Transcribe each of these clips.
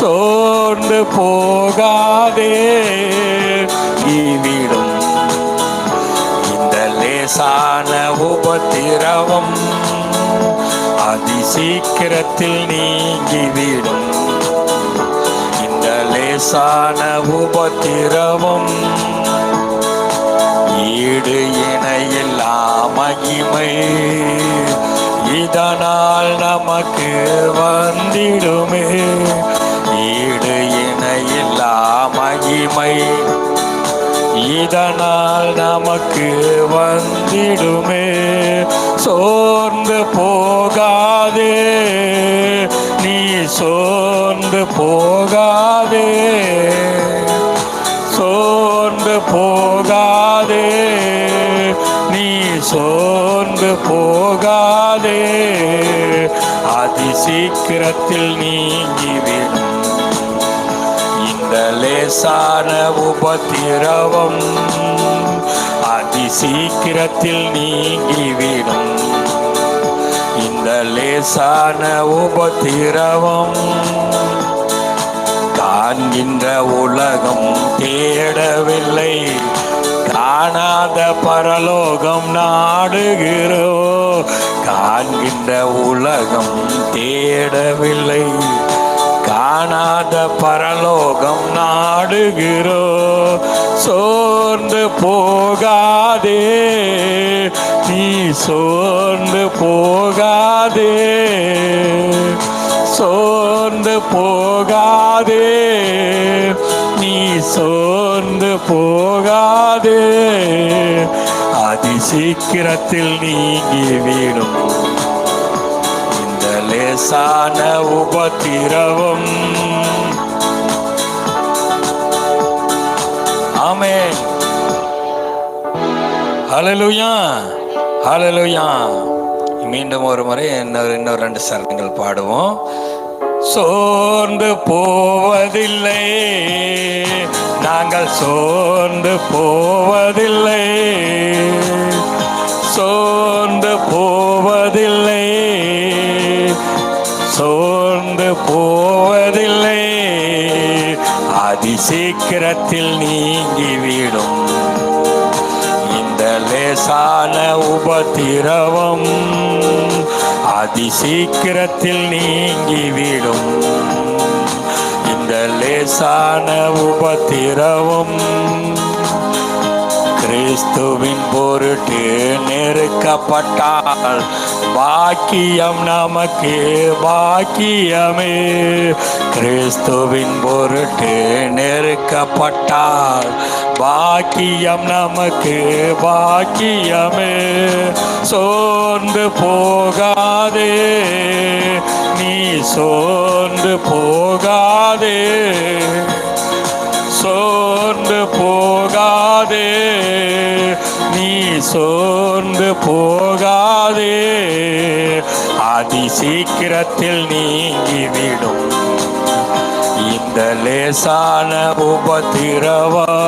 சோர்ந்து போகாதே நீவிடும் இந்த லேசான உபத்திரவம் அதி சீக்கிரத்தில் நீங்கிவிடும். இந்த லேசான உபத்திரவம் ஈடு இணையில்லா மகிமை இதனால் நமக்கு வந்திடுமே. ஈடு இணையில்லா மகிமை இதனால் நமக்கு வந்திடுமே. சோர்ந்து போகாதே நீ சோர்ந்து போகாதே சோர்ந்து போகாதே நீ சோர்ந்து போகாதே அதி சீக்கிரத்தில் நீங்கிவிடும் இந்த லேசான உபத்திரவம் அதி சீக்கிரத்தில் நீங்கிவிடும். இந்த லேசான உபத்திரவம் காண்கின்ற உலகம் தேடவில்லை, காணாத பரலோகம் நாடுகிறோ. காண்கின்ற உலகம் தேடவில்லை, காணாத பரலோகம் நாடுகிறோ. சோர்ந்து போகாதே நீ சோர்ந்து போகாதே சோர்ந்து போகாதே நீ சோர்ந்து போகாதே அதி சீக்கிரத்தில் நீங்கிவிடும் இந்த லேசான உபத்திரவம். ஆமென். ஹல்லேலூயா ஹல்லேலூயா. மீண்டும் ஒரு முறை இன்னொரு 2 சரணங்கள் பாடுவோம். சோர்ந்து போவதில்லை நாங்கள் சோர்ந்து போவதில்லை சோர்ந்து போவதில்லை சோர்ந்து போவதில்லை அதி சீக்கிரத்தில் நீங்கிவிடும் இந்த லேசான உபத்திரவம் அதி சீக்கிரத்தில் நீங்கிவிடும் இந்த லேசான உபத்திரவம். கிறிஸ்துவின் பொருட்டு நெருக்கப்பட்டால் பாக்கியம் நமக்கு பாக்கியமே. கிறிஸ்துவின் பொருட்டு நெருக்கப்பட்டால் பாக்கியம் நமக்கு பாக்கியமே. சோர்ந்து போகாதே நீ சோர்ந்து போகாதே சோர்ந்து போகாதே நீ சோர்ந்து போகாதே அதி சீக்கிரத்தில் நீங்கிவிடும் இந்த லேசான உபத்திரவம்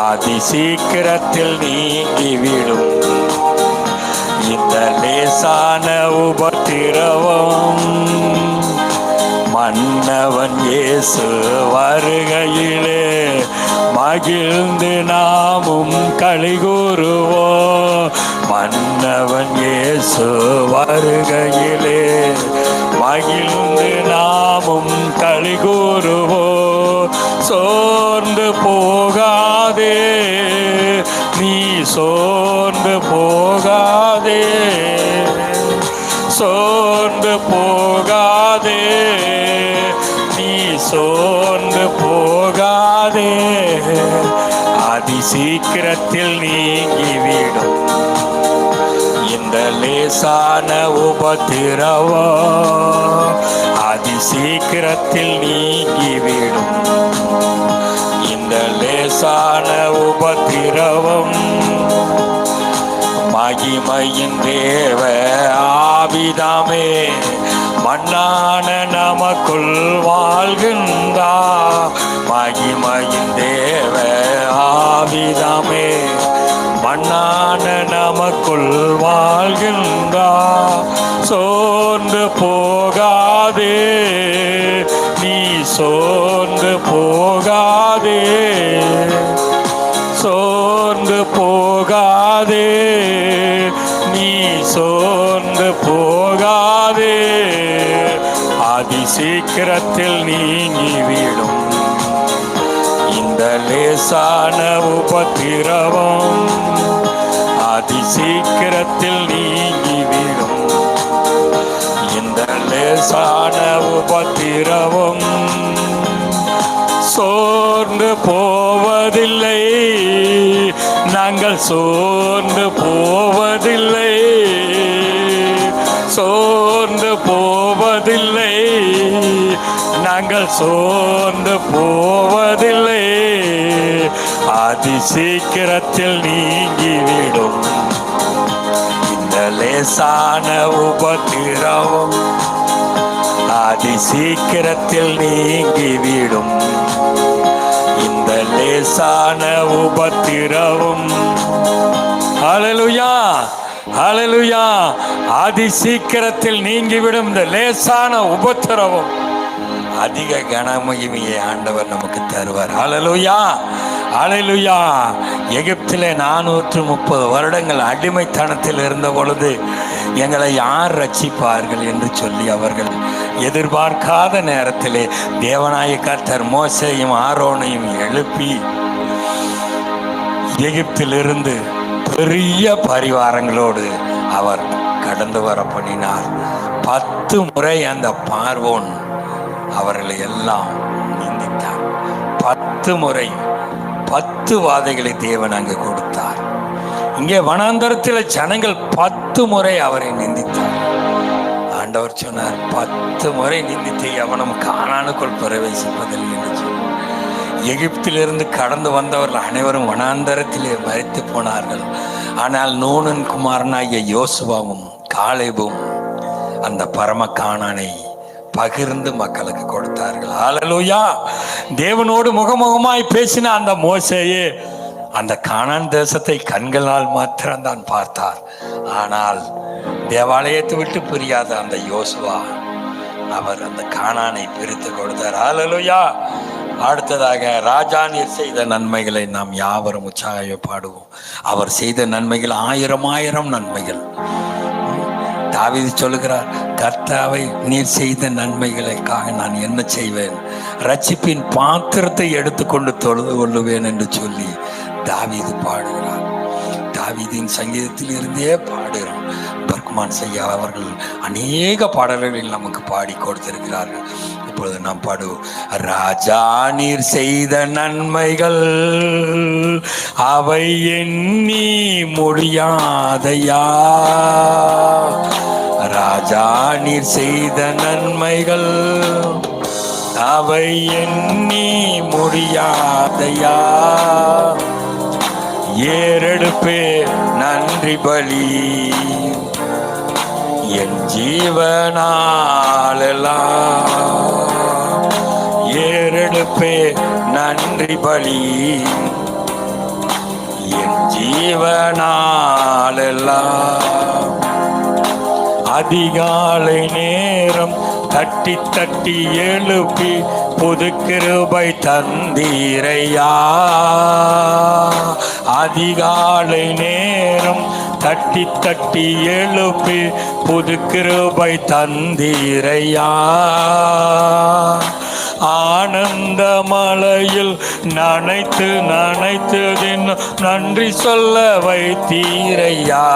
அதி சீக்கிரத்தில் நீங்கிவிடும் இந்த லேசான உபத்திரவம். மன்னவன் இயேசு வருகையிலே மகிழ்ந்து நாமும் களிகூறுவோம். மன்னவன் இயேசு வருகையிலே மகிழ்ந்து நாமும் களிகூறுவோம். சோர்ந்து போகாதே நீ சோர்ந்து போகாதே சோர்ந்து போகாதே நீ சோர்ந்து போகாதே அதி சீக்கிரத்தில் நீங்கிவிடும் இந்த லேசான உபத்திரவம் அதி சீக்கிரத்தில் நீங்கிவிடும் இந்த லேசான உபத்திரவம். மகிமையின் தேவ ஆவிதாமே மண்ணான நமக்குள் வாழ்கின்றார். மகிமையின் தேவ ஆவிதாமே மண்ணான நமக்குள் வாழ்கின்றார். சோர்ந்து போகாதே நீ சோர்ந்து போகாதே, சோர்ந்து போகாதே, நீ சோர்ந்து போகாதே, அதி சீக்கிரத்தில் நீங்கிவிடும் இந்த லேசான உபத்திரவம், அதி சீக்கிரத்தில் நீங்கிவிடும் இந்த லேசான உபத்திரவம். சோர்ந்து போவதில்லை, நாங்கள் சோர்ந்து போவதில்லை, சோர்ந்து போவதில்லை, நாங்கள் சோர்ந்து போவதில்லை, அதி சீக்கிரத்தில் நீங்கிவிடும் இந்த லேசான உபத்திரவம், அதி சீக்கிரத்தில் நீங்கிவிடும் இந்த லேசான உபத்திரவம். ஹல்லேலூயா, ஹல்லேலூயா. அதி சீக்கிரத்தில் நீங்கிவிடும் இந்த லேசான உபத்திரவம். அதிக கனமகிமையை ஆண்டவர் நமக்கு தருவார். ஹல்லேலூயா, ஹல்லேலூயா. எகிப்திலே 430 வருடங்கள் அடிமைத்தனத்தில் இருந்த பொழுது எங்களை யார் ரட்சிப்பார்கள் என்று சொல்லி அவர்கள் எதிர்பார்க்காத நேரத்திலே தேவனாய கர்த்தர் மோசேயும் ஆரோனையும் எழுப்பி எகிப்திலிருந்து பெரிய பரிவாரங்களோடு அவர் கடந்து வர பண்ணினார். 10 முறை அந்த பார்வோன் அவர்களை எல்லாம் நிந்தித்தார். 10 முறை 10 வாதைகளை தேவன் அங்கு கொடுத்தார். இங்கே வனாந்தரத்தில் ஜனங்கள் 10 முறை அவரை நிந்தித்தார். ஆண்டவர் சொன்னார், 10 முறை நிந்தித்து எவனும் கானானுக்குள் பிரவேசிப்பதில்லை என்று சொன்னார். எகிப்திலிருந்து கடந்து வந்தவர்கள் அனைவரும் வனாந்தரத்திலே மரித்து போனார்கள். ஆனால் நூனின் குமாரனாகிய யோசுவாவும் காலேபும் அந்த பரம கானானை பகிர்ந்து மக்களுக்கு கொடுத்தார்கள். ஹல்லேலூயா. தேவனோடு முகமுகமாய் பேசின அந்த மோசேயே அந்த கானான் தேசத்தை கண்களால் மாத்திரம்தான் பார்த்தார். ஆனால் தேவாலயத்தை விட்டு பிரியாத அந்த யோசுவா அவர் அந்த கானானை பிரித்து கொடுத்தார். ஹல்லேலூயா. அடுத்ததாக, ராஜா நீர் செய்த நன்மைகளை நாம் யாவரும் உற்சாக பாடுவோம். அவர் செய்த நன்மைகள் 1000 நன்மைகள். தாவீது சொல்லுகிறார், கர்த்தாவை நீர் செய்த நன்மைகளுக்காக நான் என்ன செய்வேன், ரட்சிப்பின் பாத்திரத்தை எடுத்துக்கொண்டு தொழுது கொள்ளுவேன் என்று சொல்லி தாவீது பாடுகிறார். தாவீதின் சங்கீதத்தில் இருந்தே பாடுகிறோம். பர்குமான் செய்ய அவர்கள் அநேக பாடல்களில் நமக்கு பாடி கொடுத்திருக்கிறார்கள். இப்பொழுது நாம் பாடுவோம். ராஜா நீர் செய்த நன்மைகள் அவை எண்ணி முடியாதையா, ராஜா நீர் செய்த நன்மைகள் அவை எண்ணி முடியாதையா, ஏறெடுப்பே நன்றி பலி என் ஜீவனாலெல்லாம், ஏறெடுப்பே நன்றி பலி என் ஜீவனாலெல்லாம். அதிகாலை நேரம் தட்டி தட்டி எழுப்பி புது கிருபை தந்தீரையா, அதிகாலை நேரம் தட்டி தட்டி எழுப்பி புது கிருபை தந்தீரையா, ஆனந்த மலையில் நனைத்து நனைத்து நன்றி சொல்ல வைத்தீரையா,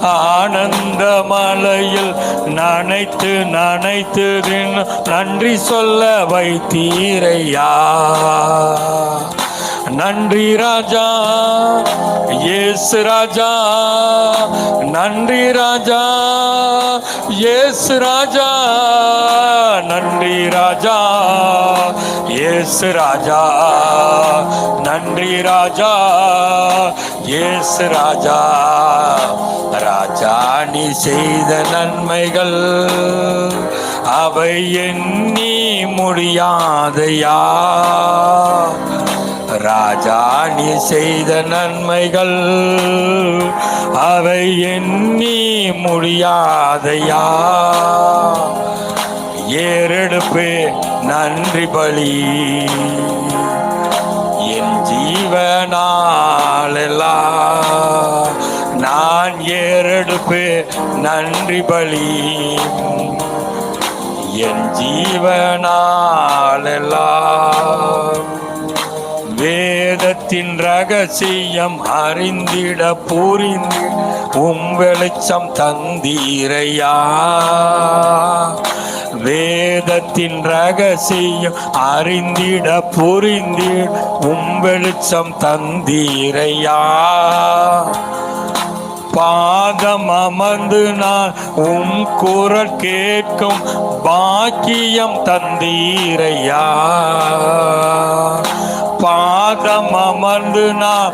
ஆனந்த மலையில் நனைத்து நனைத்து நன்றி சொல்ல வைத்தீரையா. நன்றி ராஜா இயேசு ராஜா, நன்றி ராஜா இயேசு ராஜா, நன்றி ராஜா இயேசு ராஜா, நன்றி ராஜா இயேசு ராஜா. ராஜா நீ செய்த நன்மைகள் அவை எண்ணி முடியாதையா, ராஜா நீ செய்த நன்மைகள் அவை எண்ணி முடியாதையா, ஏறெடுப்பே நன்றி பலி. என் ஜீவனாலெல்லாம் நான் ஏறெடுப்பே நன்றி பலி. என் ஜீவனாலெல்லாம் வேதத்தின் ரகசியம் அறிந்திட புரிந்து வெளிச்சம் தந்தீரையா. வேதத்தின் ரகசியம் அறிந்திட புரிந்து வெளிச்சம் தந்தீரையா. பாதம் அமர்ந்து நான் குரல் கேட்கும் பாக்கியம் தந்தீரையா. பாதம் அமர்ந்து நான்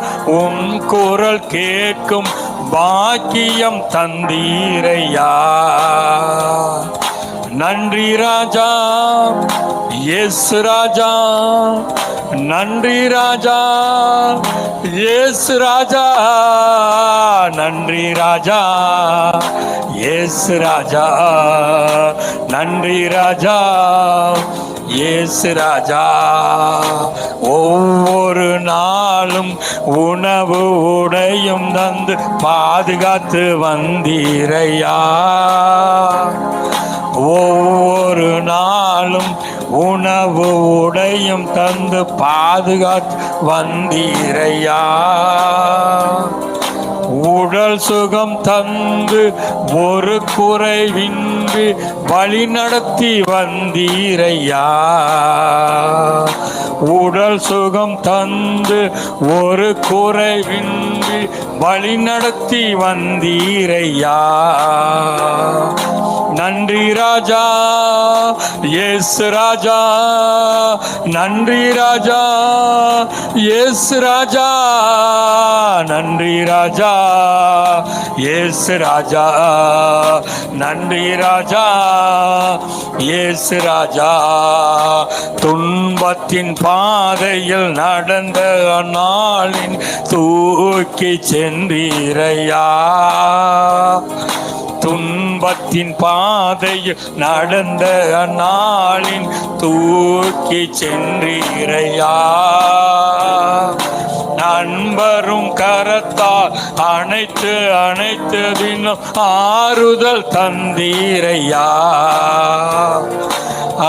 குரல் கேட்கும் பாக்கியம் தந்தீரையா. நன்றி ராஜா இயேசு ராஜா. நன்றி ராஜா இயேசு ராஜா. நன்றி ராஜா இயேசு ராஜா. நன்றி ராஜா இயேசு ராஜா. ஒவ்வொரு நாளும் உணவு உடையும் தந்து பாதுகாத்து வந்தீரையா. ஒவ்வொரு நாளும் உணவு உடையும் தந்து பாதுகாத்து வந்தீரையா. உடல் சுகம் தந்து ஒரு குறைவின்றி வழி நடத்தி வந்தீரையா. உடல் சுகம் தந்து ஒரு குறைவின்றி வழி நடத்தி வந்தீரையா. நன்றி ராஜா இயேசு ராஜா. நன்றி ராஜா இயேசு ராஜா. நன்றி ராஜா இயேசு ராஜா. நன்றி ராஜா இயேசு ராஜா. துன்பத்தின் பாதையில் நடந்த நாளின் தூக்கி சென்றீரையா. துன்பத்தின் பாதையில் நடந்த நாளின் தூக்கி சென்றீரையா. நண்பரும் கரத்தால் அனைத்து அனைத்து தினம் ஆறுதல் தந்தீரையா.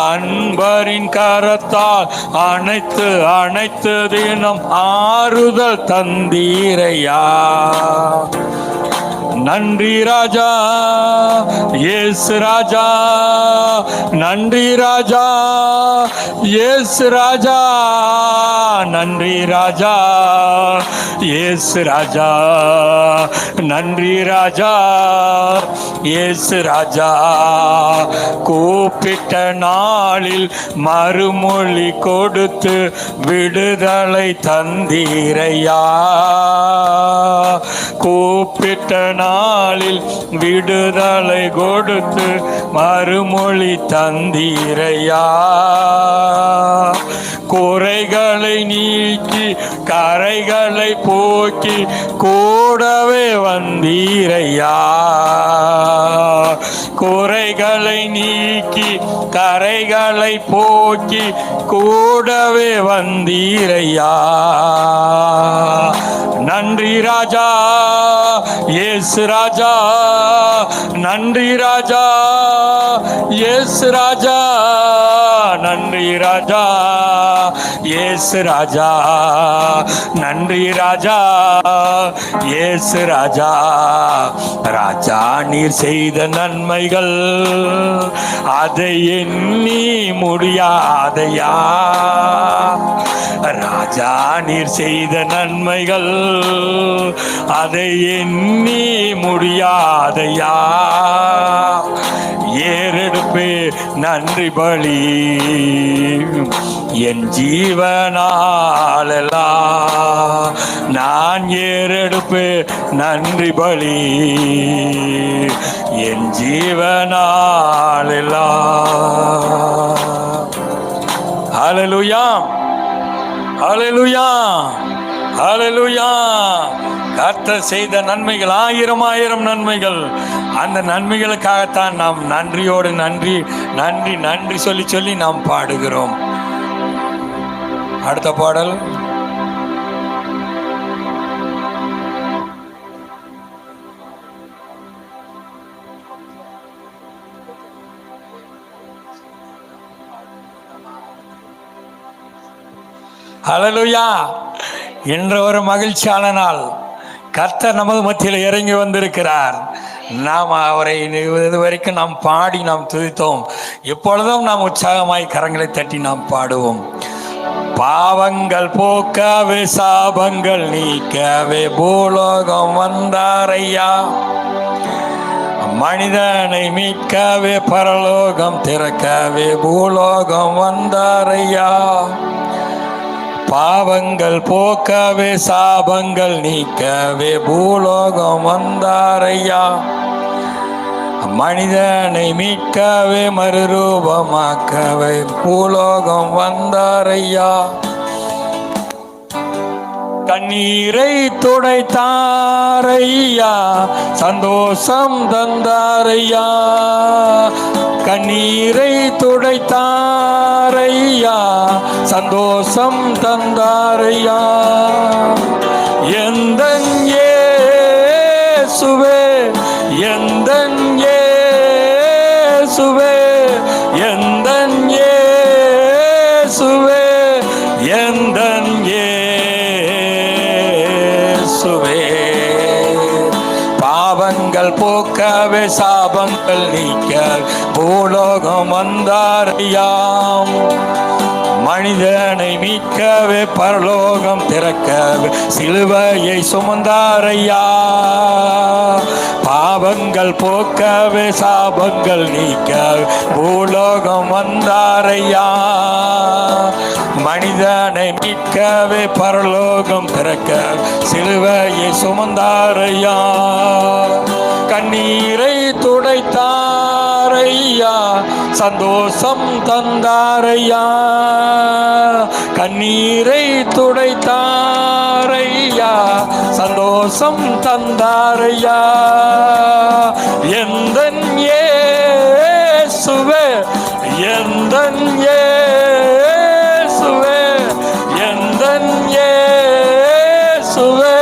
அன்பரின் கரத்தால் அனைத்து அனைத்து தினம் ஆறுதல் தந்தீரையா. நன்றி ராஜா இயேசு ராஜா. நன்றி ராஜா இயேசு ராஜா. நன்றி ராஜா இயேசு ராஜா. நன்றி ராஜா இயேசு ராஜா. கூப்பிட்ட நாளில் மறுமொழி கொடுத்து விடுதலை தந்தீரையா. கூப்பிட்ட நாளில் விடுதலை கொடுத்து மறுமொழி தந்தீரையா. குறைகளை நீக்கி கரைகளை போக்கி கூடவே வந்தீரையா. குறைகளை நீக்கி கரைகளை போக்கி கூடவே வந்தீரையா. நன்றி ராஜா இயேசு ராஜா. நன்றி ராஜா இயேசு ராஜா. நன்றி ராஜா இயேசு ராஜா. நன்றி ராஜா இயேசு ராஜா. ராஜா நீர் செய்த நன்மைகள் அதை எண்ணி முடியாதையா. ராஜா நீர் செய்த நன்மைகள் அதை எண்ணி முடியாதையா. ஏறெடுப்பே நன்றி பலி. என் ஜீவனாலெல்லாம் நான் ஏறெடுப்பே நன்றி பலி. என் ஜீவனாலெல்லாம். ஹல்லேலூயா ஹல்லேலூயா ஹல்லேலூயா. கர்த்தர் செய்த நன்மைகள் ஆயிரம் ஆயிரம் நன்மைகள். அந்த நன்மைகளுக்காகத்தான் நாம் நன்றியோடு நன்றி நன்றி நன்றி சொல்லி சொல்லி நாம் பாடுகிறோம். அடுத்த பாடல். ஹல்லேலூயா. இன்று ஒரு மகிழ்ச்சியான நாள். கர்த்தர் நமது மத்தியில் இறங்கி வந்திருக்கிறார். நாம் அவரை இதுவரைக்கும் நாம் பாடி நாம் துதித்தோம். இப்பொழுதும் நாம் உற்சாகமாய் கரங்களை தட்டி நாம் பாடுவோம். பாவங்கள் போக்கவே சாபங்கள் நீக்கவே பூலோகம் வந்தாரையா, மனிதனை மீட்கவே பரலோகம் திறக்கவே பூலோகம் வந்தாரையா, பாவங்கள் போக்கவே சாபங்கள் நீக்கவே பூலோகம் வந்தாரையா, மனிதனை மீட்கவே மறுரூபமாக்கவே பூலோகம் வந்தாரையா, கண்ணீரை துடைத்தாரையா, சந்தோஷம் தந்தாரையா, கண்ணீரை துடைத்தாரையா, சந்தோஷம் தந்தாரையா, எந்தன் இயேசுவே எந்தன் இயேசுவே எந்தன் இயேசுவே எந்தன் இயேசுவே, பாவங்கள் போக்கவே சாபங்கள் நீக்க பூலோகம் வந்தாரையாம், மனிதனை மீட்கவே பரலோகம் திறக்கவே சிலுவையை சுமந்தாரையா, பாவங்கள் போக்கவே சாபங்கள் நீக்கவே பூலோகம் வந்தாரையா, மனிதனை மீட்கவே பரலோகம் திறக்க சிலுவையை சுமந்தாரையா, கண்ணீரை துடைத்தாரையா, சந்தோஷம் தந்தாரையா, கண்ணீரை துடைத்தாரையா, சந்தோஷம் தந்தாரையா, எந்தன் இயேசுவே எந்தன் இயேசுவே எந்தன் இயேசுவே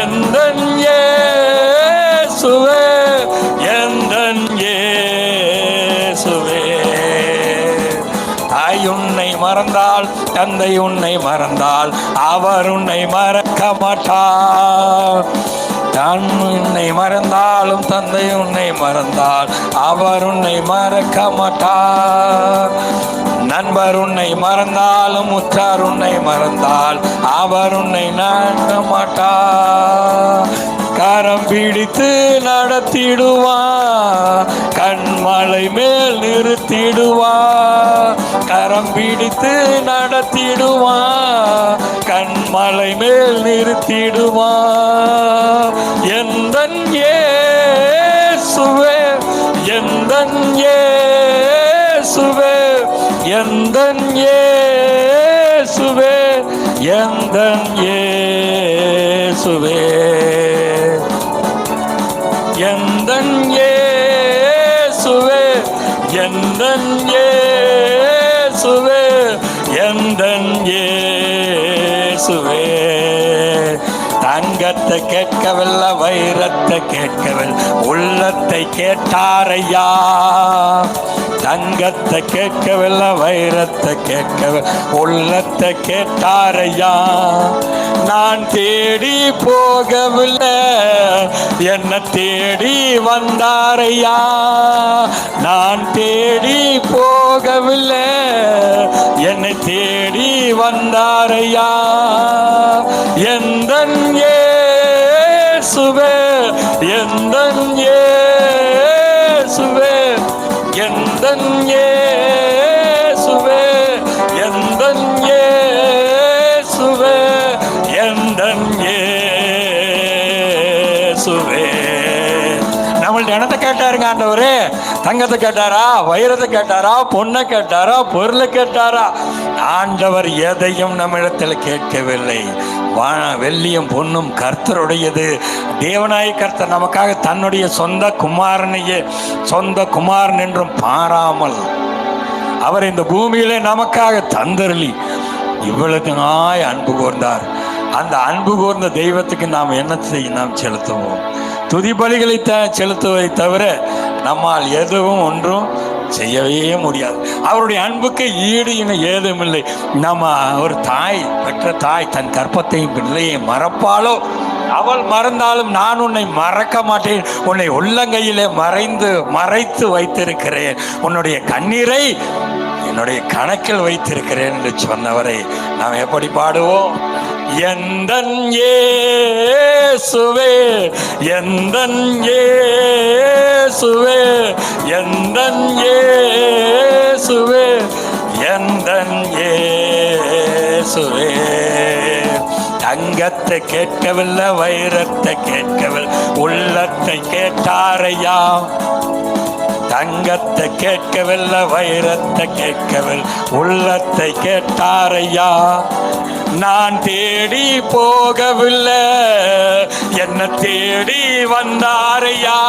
எந்தன் இயேசுவே எந்தன் இயேசுவே, தாய் உன்னை மறந்தால் தந்தை உன்னை மறந்தால் அவர் உன்னை மறக்க மாட்டார், தான் உன்னை மறந்தாலும் தந்தை உன்னை மறந்தால் அவர் உன்னை மறக்க மாட்டார், நண்பர் உன்னை மறந்தாலும் உற்றார் உன்னை மறந்தால் அவர் உன்னை நாட மாட்டார், கரம் பிடித்து நடத்திடுவார், கண்மலை மேல் நிறுத்திடுவார், கரம் பிடித்து நடத்திடுவார், கண்மலை மேல் நிறுத்திடுவார், எந்தன் இயேசுவே எந்தன் இயேசுவே எந்தன் இயேசுவே எந்தன் இயேசுவே எந்தன் இயேசுவே எந்தன் இயேசுவே எந்தன் இயேசுவே, தங்கத்தை கேட்கவில்லை வைரத்தை கேட்கவில்லை உள்ளத்தை கேட்டாரையா, தங்கத்தை கேட்கவில்லை வைரத்தை கேட்கவில்லை உள்ளத்தை கேட்டாரையா, நான் தேடி போகவில்லை என்ன தேடி வந்தாரையா, நான் தேடி போகவில்லை என்னை தேடி வந்தாரையா, எந்தன் இயேசுவே எந்தன் இயேசுவே எந்தன் இயேசுவே எந்தன் இயேசுவே எந்தன் இயேசுவே. நம்மள்ட்ட இடத்தை கேட்டாருங்க ஆண்டவரே, தங்கத்தை கேட்டாரா, வைரத்தை கேட்டாரா, பொண்ணை கேட்டாரா, பொருளை கேட்டாரா? ஆண்டவர் எதையும் நம்மிடத்தில் கேட்கவில்லை. வெள்ளியும் பொன்னும் கர்த்தருடையது. தேவனாய கர்த்தர் நமக்காக தன்னுடைய சொந்த குமாரன் என்றும் பாராமல் அவர் இந்த பூமியிலே நமக்காக தந்தருளி இவ்வளவுனாய் அன்பு கூர்ந்தார். அந்த அன்பு கூர்ந்த தெய்வத்துக்கு நாம் என்ன நாம் செலுத்துவோம்? துதி பலிகளை செலுத்துவதை தவிர நம்மால் எதுவும் ஒன்றும் செய்யவே முடியாது. அவருடைய அன்புக்கு ஈடு இணை ஏதுமில்லை. நம்ம ஒரு தாய், பெற்ற தாய் தன் கற்பத்தையும் பிள்ளையை மறப்பாளோ? அவள் மறந்தாலும் நான் உன்னை மறக்க மாட்டேன், உன்னை உள்ளங்கையிலே மறைத்து வைத்திருக்கிறேன், உன்னுடைய கண்ணீரை என்னுடைய கணக்கில் வைத்திருக்கிறேன் என்று சொன்னவரை நாம் எப்படி பாடுவோம்? எந்தன் இயேசுவே, எந்தன் இயேசுவே, எந்தன் இயேசுவே, எந்தன் இயேசுவே. தங்கத்தை கேட்கவில்லை, வைரத்தை கேட்கவில்லை, உள்ளத்தை கேட்டாரையா. தங்கத்தை கேட்கவில்லை, வைரத்தை கேட்கவில்லை, உள்ளத்தை கேட்டாரையா. நான் தேடி போகவில்லை, என்ன தேடி வந்தாரையா.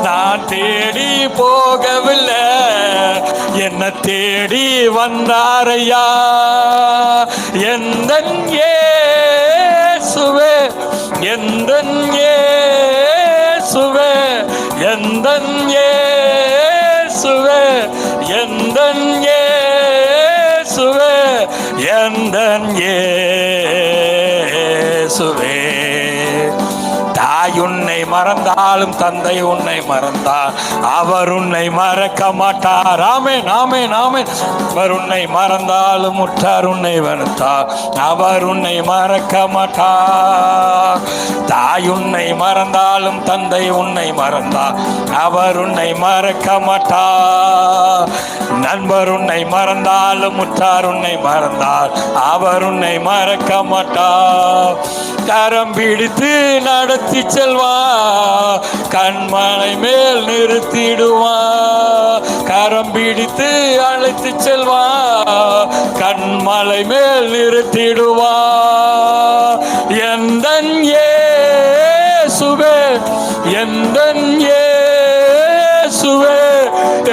நான் தேடி போகவில்லை, என்ன தேடி வந்தாரையா. எந்தன் இயேசுவே, எந்தன் இயேசுவே, எந்தன் இயேசுவே, எந்தன் இயேசுவே, எந்தன் இயேசுவே. தாய் உன்னை மறந்தாலும் தந்தை உன்னை மறந்தார், அவர் உன்னை மறக்க மாட்டார். ஆமென், ஆமென், ஆமென். அவர் உன்னை மறந்தாலும் உற்றார் உன்னை வெறுத்தார், அவர் உன்னை மறக்க மாட்டார். தாய் உன்னை மறந்தாலும் தந்தை உன்னை மறந்தார், அவர் உன்னை மறக்க மாட்டார். நண்பர் உன்னை மறந்தாலும் உற்றார் உன்னை மறந்தார், அவர் உன்னை மறக்க மாட்டார். கரம் பிடித்து நடத்தி செல்வா, கண்மலை மேல் நிறுத்திடுவா. கரம் பிடித்து அழைத்து செல்வா, கண்மலை மேல் நிறுத்திடுவா. எந்தன் இயேசுவே, எந்தன் இயேசுவே,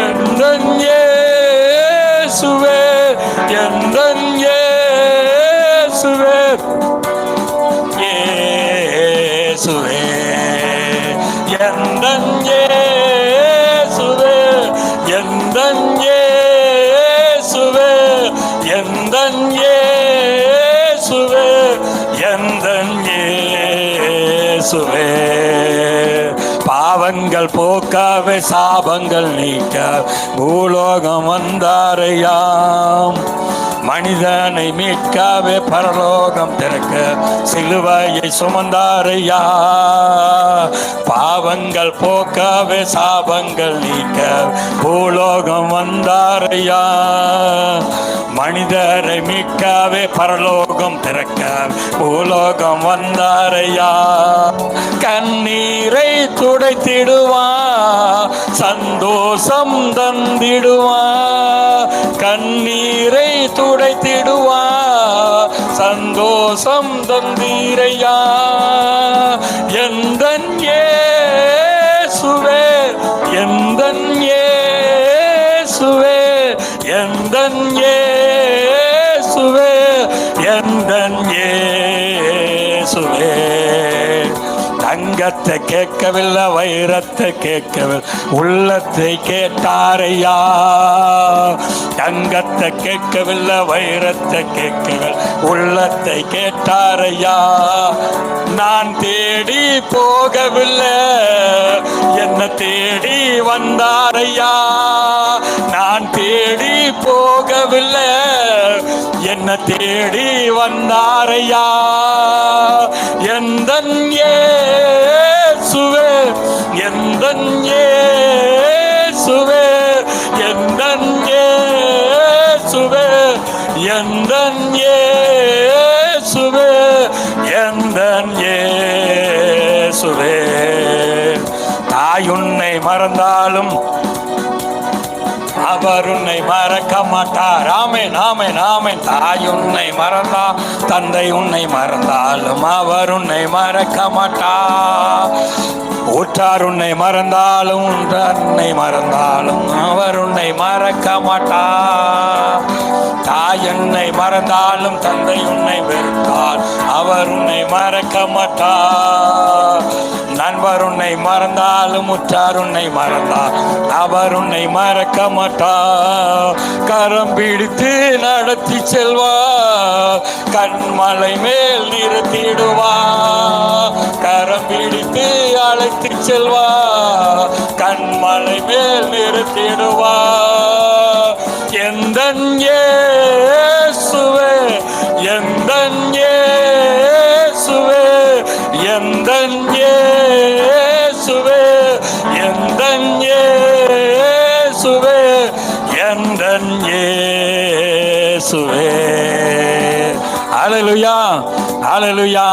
எந்தன் இயேசுவே, எந்தன் இயேசுவே, இயேசுவே, எந்தன் இயேசுவே, எந்தன் இயேசுவே, எந்தன் இயேசுவே, எந்தன் இயேசுவே. பாவங்கள் போக்கவே சாபங்கள் நீக்க பூலோகம் வந்தாரையாம். மனிதனை மீட்கவே பரலோகம் திறக்க சிலுவையை சுமந்தாரையா. பாவங்கள் போக்கவே சாபங்கள் நீக்க பூலோகம் வந்தாரையா. மனிதரை மீட்கவே பரலோகம் திறக்க பூலோகம் வந்தாரையா. கண்ணீரை துடைத்திடுவா, சந்தோஷம் தந்திடுவா. கண்ணீரை துடைத்திடுவா, சந்தோஷம் தந்தீரையா. எந்தன் இயேசுவே, எந்தன் இயேசுவே, எந்தன் இயேசுவே, எந்தன் இயேசுவே. தங்கத்தை கேட்கவில்லை, வைரத்தை கேட்கவில்லை, உள்ளத்தை கேட்டாரையா. தங்கத்தை கேட்கவில்லை, வைரத்தை கேட்கவில்லை, உள்ளத்தை கேட்டாரையா. நான் தேடி போகவில்லை, என்ன தேடி வந்தாரையா. நான் தேடி போகவில்லை, என்ன தேடி வந்தாரையா. எந்தன் இயேசுவே, எந்தன் இயேசுவே, எந்தன் இயேசுவே, எந்தன் இயேசுவே, எந்தன் இயேசுவே. தாய் உன்னை மறந்தாலும் அவ அவர் உன்னை மறக்க மாட்டார். ஆமென், ஆமென், ஆமென். தாய் உன்னை மறந்தா, தந்தை உன்னை மறந்தாலும் அவர் உன்னை மறக்க மாட்டார். உற்றார் உன்னை மறந்தாலும், உற்றார் உன்னை மறந்தாலும் அவர் உன்னை மறக்க மாட்டார். தாய் உன்னை மறந்தாலும், தந்தை உன்னை வெறுத்தால் அவர் உன்னை மறக்க மாட்டார். நண்பர் உன்னை மறந்தாலும், உற்றார் உன்னை மறந்தால் அவர் உன்னை மறக்க மாட்டார். கரம் பிடித்து நடத்தி செல்வார், கண்மலை மேல் நிறுத்திடுவார். கரம் பிடித்து அழைத்து செல்வார், கண்மலை மேல் நிறுத்திடுவார். எந்தன் இயேசுவே, எந்தன் இயேசுவே, எந்தன் இயேசுவே, எந்தன் இயேசுவே, எந்தன் இயேசுவே. ஹல்லேலூயா, ஹல்லேலூயா.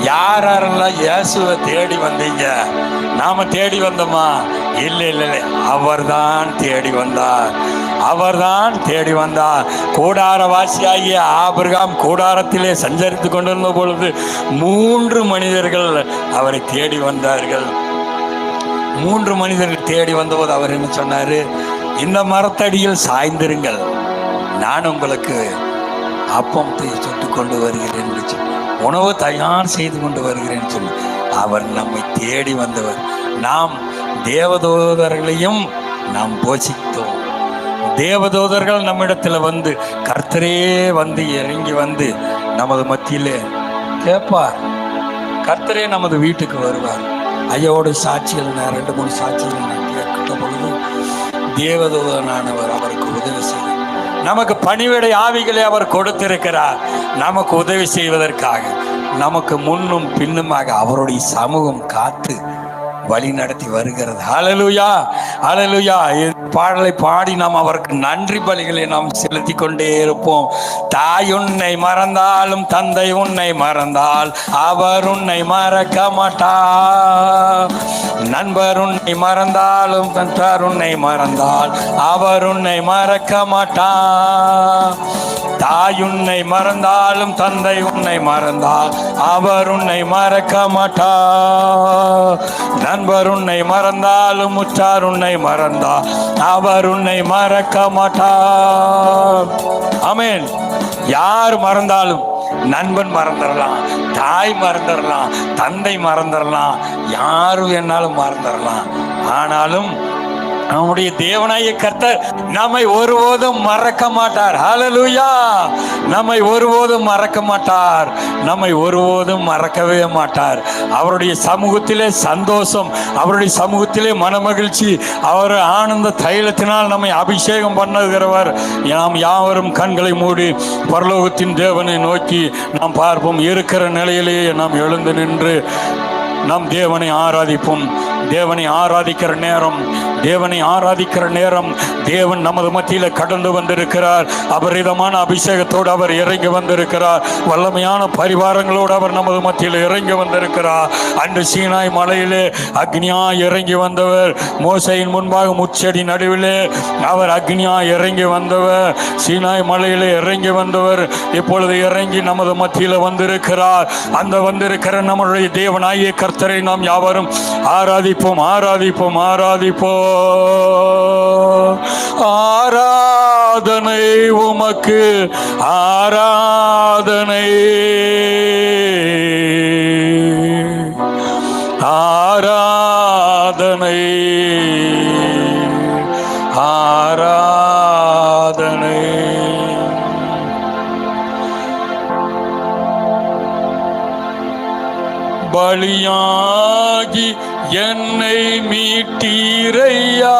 யாரெல்லாம் இயேசுவை தேடி வந்தீங்க? நாம தேடி வந்தோமா? இல்லை இல்லை இல்லை, அவர்தான் தேடி வந்தார். அவர்தான் தேடி வந்தார். கூடாரவாசியாகிய ஆபிரகாம் கூடாரத்திலே சஞ்சரித்து கொண்டிருந்த பொழுது 3 மனிதர்கள் அவரை தேடி வந்தார்கள். 3 மனிதர்கள் தேடி வந்தபோது அவர் என்ன சொன்னாரு? இந்த மரத்தடியில் சாய்ந்திருங்கள், நான் உங்களுக்கு அப்பத்தை சுட்டு கொண்டு வருகிறேன் என்று சொல்லி, உணவு தயார் செய்து கொண்டு வருகிறேன் சொல்லி அவர் நம்மை தேடி வந்தவர். நாம் தேவதூதர்களையும் நாம் போஷித்தோம். தேவதூதர்கள் நம்மிடத்தில் வந்து, கர்த்தரே வந்து இறங்கி வந்து நமது மத்தியிலே கேட்பார். கர்த்தரே நமது வீட்டுக்கு வருவார். ஐயோட சாட்சிகள், நான் 2-3 சாட்சிகள் நான் கேட்கின்ற பொழுது தேவதூதனானவர் அவருக்கு உதவி செய்தார். நமக்கு பணிவிடை ஆவிகளை அவர் கொடுத்திருக்கிறார், நமக்கு உதவி செய்வதற்காக. நமக்கு முன்னும் பின்னுமாக அவருடைய சமூகம் காத்து வழி நடத்தி வருகிறது. ஹல்லேலூயா, ஹல்லேலூயா. பாடலை பாடி நாம் அவருக்கு நன்றி பலிகளை நாம் செலுத்தி கொண்டே இருப்போம். தாய் உன்னை மறந்தாலும், தந்தை உன்னை மறந்தால் அவர் உன்னை மறக்க மாட்டார். நண்பர் உன்னை மறந்தாலும், தந்தார் உன்னை மறந்தால் அவர் உன்னை மறக்க மாட்டார். தாய் உன்னை மறந்தாலும், தந்தை உன்னை மறந்தால் அவர் உன்னை மறக்க மாட்டார். நண்பர் உன்னை மறந்தாலும், உற்றார் உன்னை மறந்தால் அவர் உன்னை மறக்க மாட்டார். ஆமென். யார் மறந்தாலும், நண்பன் மறந்துடலாம், தாய் மறந்துடலாம், தந்தை மறந்துடலாம், யாரும் என்னாலும் மறந்துடலாம். ஆனாலும் நம்முடைய தேவனாகிய கர்த்தர் நம்மை ஒருபோதும் மறக்க மாட்டார். ஹல்லேலூயா. நம்மை ஒருபோதும் மறக்க மாட்டார். நம்மை ஒருபோதும் மறக்கவே மாட்டார். அவருடைய சமூகத்திலே சந்தோஷம், அவருடைய சமூகத்திலே மனமகிழ்ச்சி, அவர் ஆனந்த தைலத்தினால் நம்மை அபிஷேகம் பண்ணுகிறவர். நாம் யாவரும் கண்களை மூடி பரலோகத்தின் தேவனை நோக்கி நாம் பார்ப்போம். இருக்கிற நிலையிலேயே நாம் எழுந்து நின்று நம் தேவனை ஆராதிப்போம். தேவனை ஆராதிக்கிற நேரம், தேவனை ஆராதிக்கிற நேரம், தேவன் நமது மத்தியில் கடந்து வந்திருக்கிறார். அபரிதமான அபிஷேகத்தோடு அவர் இறங்கி வந்திருக்கிறார். வல்லமையான பரிவாரங்களோடு அவர் நமது மத்தியில் இறங்கி வந்திருக்கிறார். அன்று சீனாய் மலையிலே அக்னியா இறங்கி வந்தவர், மோசையின் முன்பாக முச்செடி நடுவிலே அவர் அக்னியா இறங்கி வந்தவர், சீனாய் மலையிலே இறங்கி வந்தவர் இப்பொழுது இறங்கி நமது மத்தியில் வந்திருக்கிறார். அந்த வந்திருக்கிற நம்முடைய தேவனாகிய கர்த்தரை நாம் யாவரும் ஆராதிப்போம், ஆராதிப்போம், ஆராதிப்போம். ஆராதனை உமக்கு, ஆராதனை, ஆராதனை, ஆராதனை. பலியாகி என்னை மீட்டீரையா,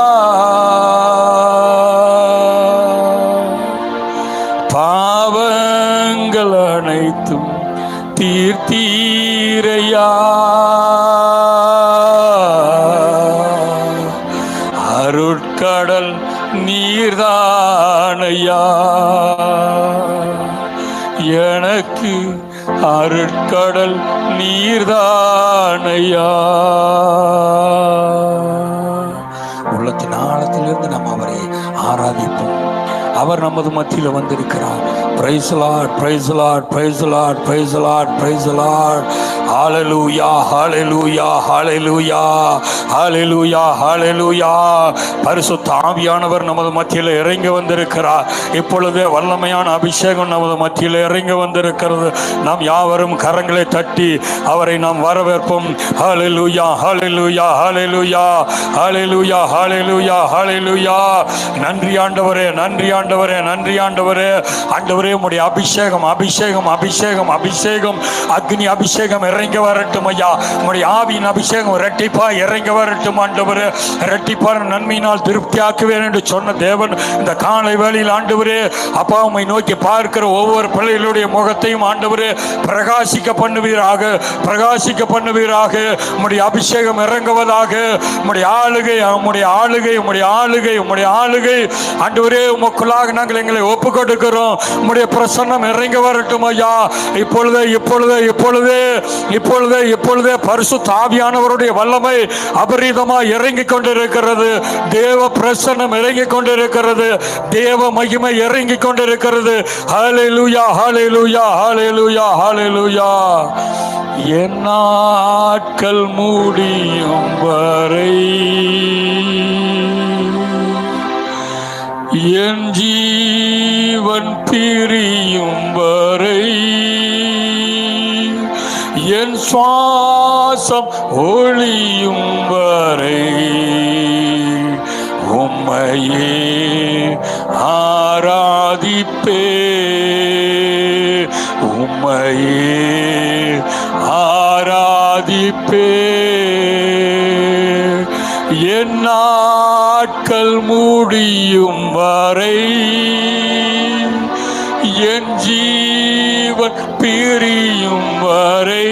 பாவங்கள் அனைத்தும் தீர்த்தீரையா, அருட்கடல் நீர்தானையா, எனக்கு அருட்கடல் நீர்தானையா. உள்ளத்தின் ஆழத்திலிருந்து நாம் அவரை ஆராதிப்போம். அவர் நமது மத்தியில் வந்திருக்கிறார். Praise the Lord, praise the Lord, praise the Lord, praise the Lord, praise the Lord. Hallelujah, hallelujah, hallelujah, hallelujah, hallelujah. பரிசுத்த ஆவியானவர் நமது மத்தியில் இறங்கி வந்திருக்கிறார். இப்பொழுதே வல்லமையான அபிஷேகம் நமது மத்தியில் இறங்கி வந்திருக்கிறது. நாம் யாவரும் கரங்களை தட்டி அவரை நாம் வரவேற்போம். ஹalleluya, hallelujah, hallelujah, hallelujah, hallelujah, hallelujah. நன்றி ஆண்டவரே, நன்றி ஆண்டவரே, நன்றி ஆண்டவரே. ஆண்டவரே, உம்முடைய அபிஷேகம், அபிஷேகம், அபிஷேகம், அபிஷேகம், அக்னி அபிஷேகம் இறங்கி வரட்டும் ஐயா. உம்முடைய ஆவியின் அபிஷேகம் இரட்டிப்பா இறங்கி வரட்டும் ஆண்டவரே. இரட்டிப்பான நன்மையினால் திருப்தியாக்குவேன் என்று சொன்ன தேவன் இந்த காலை வேளையில் ஆண்டவரே அப்பா உம்மை நோக்கி பார்க்கிற ஒவ்வொரு பிள்ளைகளுடைய முகத்தையும் ஆண்டவரே பிரகாசிக்க பண்ணுவீராக, பிரகாசிக்க பண்ணுவீராக. உம்முடைய அபிஷேகம் இறங்குவதாக. உம்முடைய ஆளுகை, உம்முடைய ஆளுகை, உம்முடைய ஆளுகை, உம்முடைய ஆளுகை ஆண்டவரே உமக்குள்ளாக நாங்கள் எங்களை ஒப்பு கொடுக்கிறோம். உம்முடைய பிரசன்னம் இறங்கி வரட்டும் ஐயா. இப்பொழுதே இப்பொழுதே இப்பொழுதே இப்பொழுதே இப்பொழுதே பரிசுத்த ஆவியானவருடைய வல்லமை அபரிதமாக இறங்கி கொண்டிருக்கிறது. தேவ பிரசன்னம் இறங்கி கொண்டிருக்கிறது. தேவ மகிமை இறங்கி கொண்டிருக்கிறது. ஹல்லேலூயா, ஹல்லேலூயா, ஹல்லேலூயா, ஹல்லேலூயா. என் நாட்கள் முடியும் வரை என் ஜீவன் பிரியும் வரை என் சுவாசம் ஒளியும் வரை உம்மையே ஆராதிப்பே, உம்மையே ஆராதிப்பே. என் நாட்கள் முடியும் வரை என் ஜீவன் பிரியும் வரை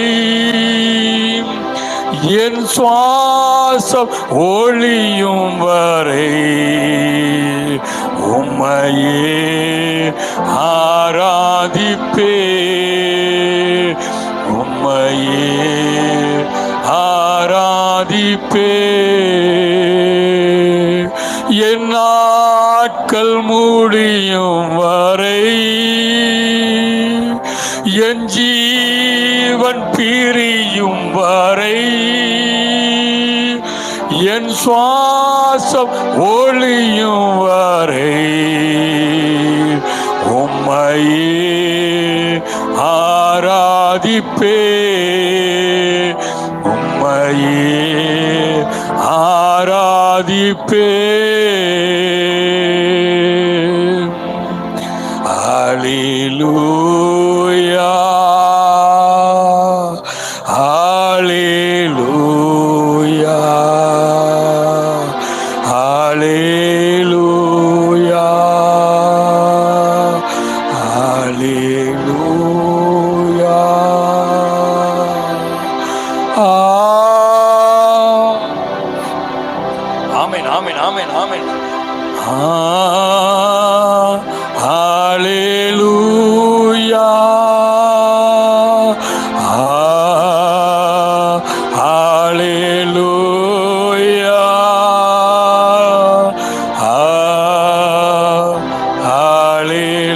என் சுவாசம் ஒளியும் வரை உம்மையே ஆராதிப்பே, உம்மையே ஆராதிப்பே. என் நாட்கள் முடியும் வரை என் ஜீவன் பிரியும் வரை என் சுவாசம் ஒளியும் வரை உம்மையே ஆராதிப்பே, உம்மையே ஆராதிப்பே. ஹல்லேலூயா, ஹல்லேலூயா, ஹல்லேலூயா, ஹல்லேலூயா. ஆமென், ஆமென், ஆமென், ஆமென். ஹல்லேலூயா, ஹல்லேலூயா,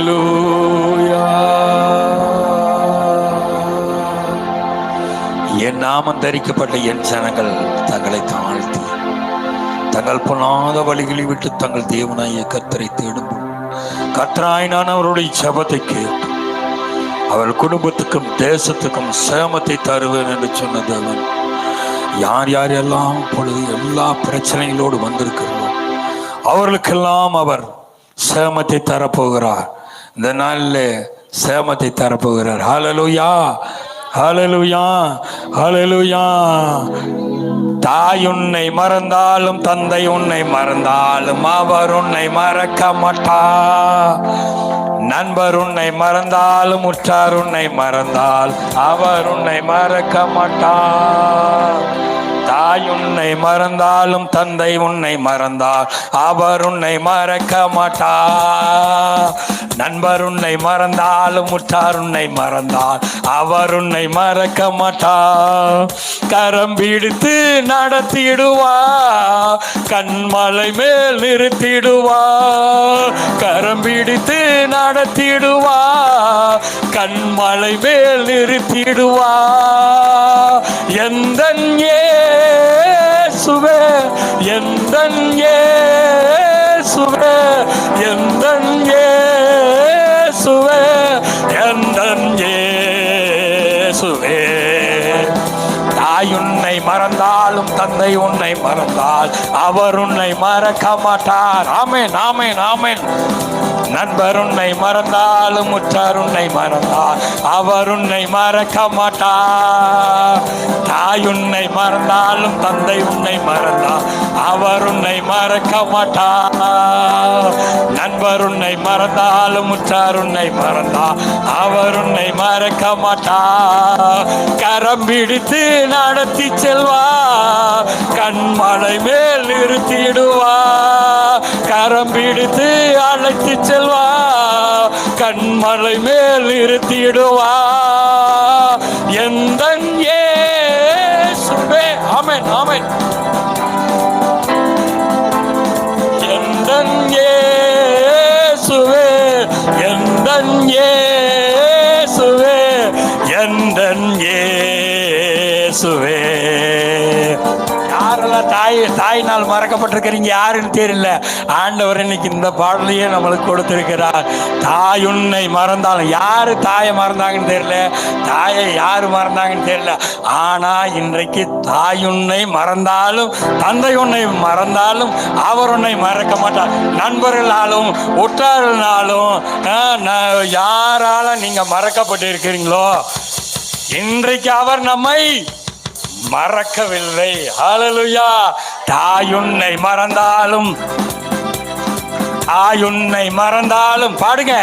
ஹல்லேலூயா. என் நாமம் தரிக்கப்பட்ட என் ஜனங்கள் தங்களை தாழ்த்தி தங்கள் பொல்லாத வழிகளை விட்டு தங்கள் தேவனாய கர்த்தரை தேடும்போது கர்த்தராய் நான் அவருடைய ஜெபத்தை கேட்டு அவள் குடும்பத்துக்கும் தேசத்துக்கும் சேமத்தை தருவேன் என்று சொன்ன தேவன் யார் யாரெல்லாம் பொழுது எல்லா பிரச்சனைகளோடு வந்திருக்கிறோம் அவர்களுக்கெல்லாம் அவர் சேமத்தை தரப்போகிறார். இந்த நாளில் சேமத்தை தரப்போகிறார். ஹல்லேலூயா, ஹல்லேலூயா, ஹல்லேலூயா. தாய் உன்னை மறந்தாலும் தந்தை உன்னை மறந்தாலும் அவர் உன்னை மறக்க மாட்டார். நண்பர் உன்னை மறந்தாலும் உற்றார் உன்னை மறந்தால் அவர் உன்னை மறக்க மாட்டார். தாய் உன்னை மறந்தாலும் தந்தை உன்னை மறந்தால் அவர் உன்னை மறக்க மாட்டார். நண்பர் உன்னை மறந்தாலும் உற்றார் உன்னை மறந்தால் அவர் உன்னை மறக்க மாட்டார். கரம் பிடித்து நடத்திடுவார், கண்மலை மேல் நிறுத்திடுவார். கரம் பிடித்து நடத்திடுவார், கண்மலை மேல் நிறுத்திடுவார். எந்தன் இயேசுவே, எந்தன் இயேசுவே, எந்தன் இயேசுவே, எந்தன் இயேசுவே. தாய் உன்னை மறந்தாலும் தந்தை உன்னை மறந்தால் அவர் உன்னை மறக்க மாட்டார். ஆமென், ஆமென், ஆமென். நண்பர் உன்னை மறந்தாலும் உற்றார் உன்னை மறந்தால் அவர் உன்னை மறக்க மாட்டார். தாய் உன்னை மறந்தாலும் தந்தை உன்னை மறந்தால் அவர் உன்னை மறக்க மாட்டார். நண்பர் உன்னை மறந்தாலும் உற்றார் உன்னை மறந்தால் அவர் உன்னை மறக்க மாட்டார். கரம் பிடித்து நடத்தி செல்வார், கண்மலை மேல் நிறுத்திடுவார். கரம் பிடித்து அழைத்து செல்வார், கண்மலை மேல் நிறுத்திடுவார். எந்தன் இயேசுவே, ஆமென், ஆமென். எந்தன் இயேசுவே, எந்தன் இயேசுவே, எந்தன் இயேசுவே. யாரெல்லாம் தாயினால் மறக்கப்பட்டிருக்கிறீங்க யாருன்னு தெரியல. ஆண்டவர் இன்னைக்கு இந்த பாடலையே நம்மளுக்கு கொடுத்திருக்கிறார். தாய் உன்னை மறந்தாலும், யாரு தாயை மறந்தாங்கன்னு தெரியல, தாயை யாரு மறந்தாங்கன்னு தெரியல. ஆனா இன்றைக்கு தாய் உன்னை மறந்தாலும் தந்தை உன்னை மறந்தாலும் அவர் உன்னை மறக்க மாட்டார். நண்பர்களாலும் உற்றார்களாலும் யாரால நீங்க மறக்கப்பட்டு இருக்கிறீங்களோ இன்றைக்கு அவர் நம்மை மறக்கவில்லை. ஹல்லேலூயா. தாயுன்னை மறந்தாலும், தாயுன்னை மறந்தாலும், பாடுங்க.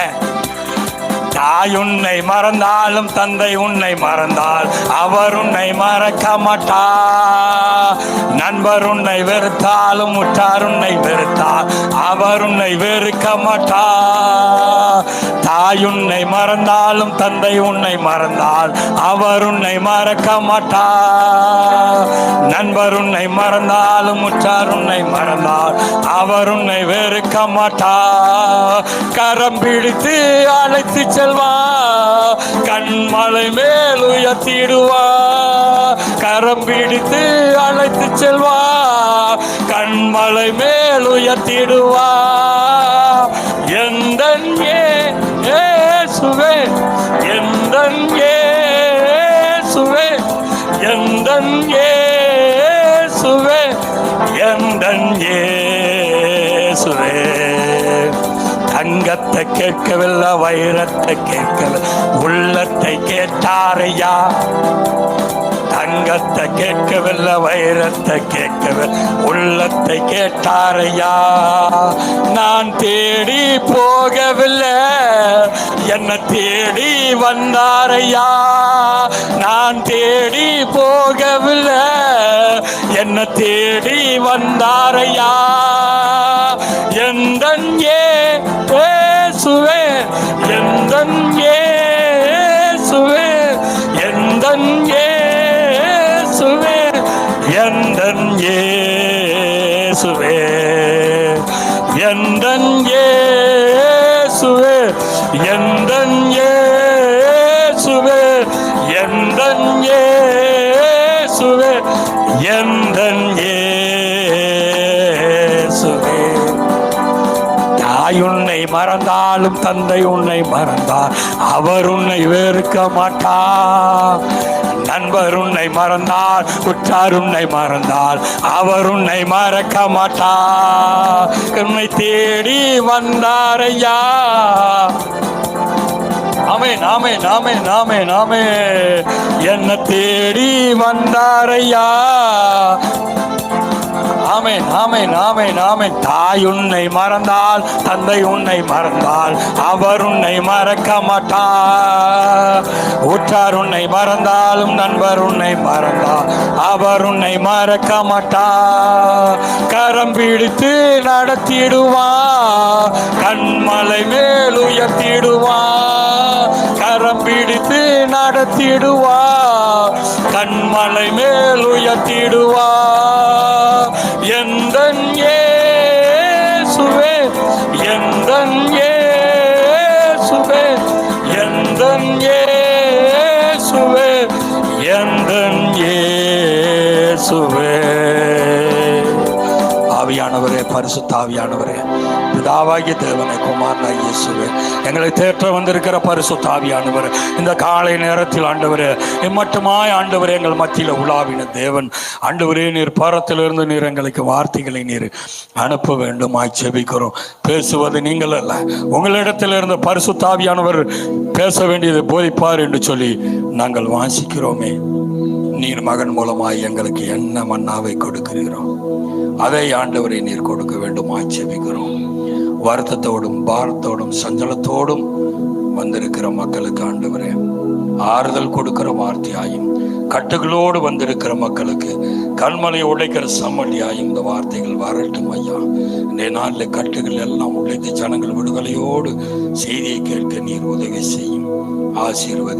தாயுன்னை மறந்தாலும் தந்தை உன்னை மறந்தால் அவர் உன்னை மறக்க மாட்டார். நண்பர் உன்னை வெறுத்தாலும் உற்றார் உன்னை வெறுத்தால் அவர் உன்னை வெறுக்க மாட்டார். தாயுன்னை மறந்தாலும் தந்தை உன்னை மறந்தால் அவர் உன்னை மறக்க மாட்டார். நண்பர் உன்னை மறந்தாலும் உற்றார் உன்னை மறந்தால் அவர் உன்னை வெறுக்க மாட்டார். கரம் பிடித்து அழைத்து செல்வா, கண்மலை மேல் உயர்த்திடுவா. கரம் பிடித்து அழைத்து செல்வா, கண்மலை மேல் உயர்த்திடுவா. எந்தன் இயேசுவே, எந்தன் இயேசுவே, எந்தன் இயேசுவே, எந்தன் இயேசுவே. தங்கத்தை கேட்கவில்லை, வைரத்தை கேட்கவில்லை, உள்ளத்தை கேட்டாரையா. தங்கத்தை கேட்கவில்லை, வைரத்தை கேட்கவில்லை, உள்ளத்தை கேட்டாரையா. நான் தேடி போகவில்லை, என்ன தேடி வந்தாரையா. நான் தேடி போகவில்லை, என்ன தேடி வந்தாரையா. எந்தன் இயேசுவே, எந்தன் இயேசுவே, எந்தன் இயேசுவே, எந்தன் இயேசுவே, எந்தன் இயேசுவே, எந்தன் இயேசுவே, எந்தன் இயேசுவே, எந்தன் இயேசுவே. தாய் உன்னை மறந்தாலும் தந்தை உன்னை மறந்தார் அவர் உன்னை வெறுக்க மாட்டார். நண்பர் உன்னை மறந்தால் உற்றார் உன்னை மறந்தால் அவர் உன்னை மறக்க மாட்டார். உன்னை தேடி வந்தாரையா. ஆமென், ஆமென், ஆமென், ஆமென், ஆமென். என்ன தேடி வந்தாரையா. ஆமென், ஆமென், ஆமென், ஆமென். தாய் உன்னை மறந்தால், தந்தை உன்னை மறந்தால், அவர் உன்னை மறக்க மாட்டார். உற்றார் உன்னை மறந்தாலும், நண்பர் உன்னை மறந்தால், அவர் உன்னை மறக்க மாட்டார். கரம் பிடித்து நடத்திடுவார், கண்மலை மேல் உயர்த்திடுவார். கரம் பிடித்து நடத்திடுவார், கண்மலை மேல் உயர்த்திடுவார். எந்தன் இயேசுவே, எந்தன் இயேசுவே, எந்தன் இயேசுவே, எந்தன் இயேசுவே. ஆவியானவரே, பரிசுத்த ஆவியானவரே, பிதாவாகிய தேவனே, குமாரனாகிய இயேசுவே, எங்களை தேற்ற வந்திருக்கிற பரிசுத்த ஆவியானவரே, இந்த காலை நேரத்தில் ஆண்டவரே, இம்மட்டுமாய் ஆண்டவரே எங்கள் மத்தியில் உலாவின தேவன் ஆண்டவரே, நீர் பரத்திலிருந்து நீர் எங்களுக்கு வார்த்தைகளை நீர் அனுப்ப வேண்டுமாய் செபிக்கிறோம். பேசுவது நீங்கள் அல்ல, உங்களிடத்தில் இருந்த பரிசுத்த ஆவியானவர் பேச வேண்டியது போதிப்பார் என்று சொல்லி நாங்கள் வாசிக்கிறோமே. நீர் மகன் மூலமாய் எங்களுக்கு என்ன மன்னாவை கொடுக்கிறீரோ அதை ஆண்டவரை நீர் கொடுக்க வேண்டும் ஆட்சேபிக்கிறோம். வருத்தத்தோடும் பாரத்தோடும் சஞ்சலத்தோடும் வந்திருக்கிற மக்களுக்கு ஆண்டவரே ஆறுதல் கொடுக்கிற வார்த்தையாயும், கட்டுகளோடு வந்திருக்கிற மக்களுக்கு கண்மலை உடைக்கிற சம்மடியாயும் இந்த வார்த்தைகள் வரட்டும் ஐயா. இந்த நாளில் கட்டுகள் எல்லாம் உடைத்து ஜனங்கள் விடுதலையோடு செய்தியை கேட்க நீர் உதவி செய்யும். ஆசீர்வதி.